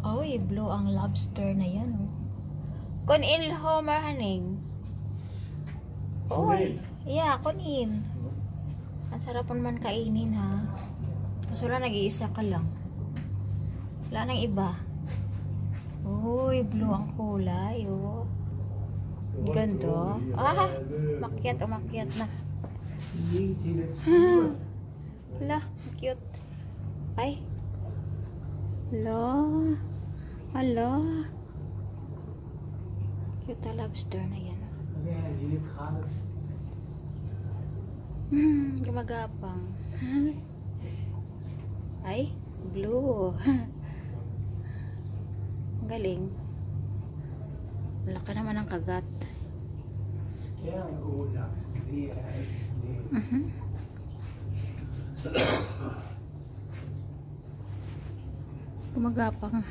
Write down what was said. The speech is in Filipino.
Oy, blue ang lobster na yan. Oh. Kun Homer haning. Oy, yeah, kunin. Ang sarap naman kainin ha. Kaso lang nag-iisa ka lang. Wala nang iba. Uy, blue ang kulay. Oh. Ganda. Ah, umakyat na. Hala, cute. Ay. Hala. Cute na lobster na yan. Gumagapang. Ay, blue. Galing. Laki naman ang kagat. Gumagapang.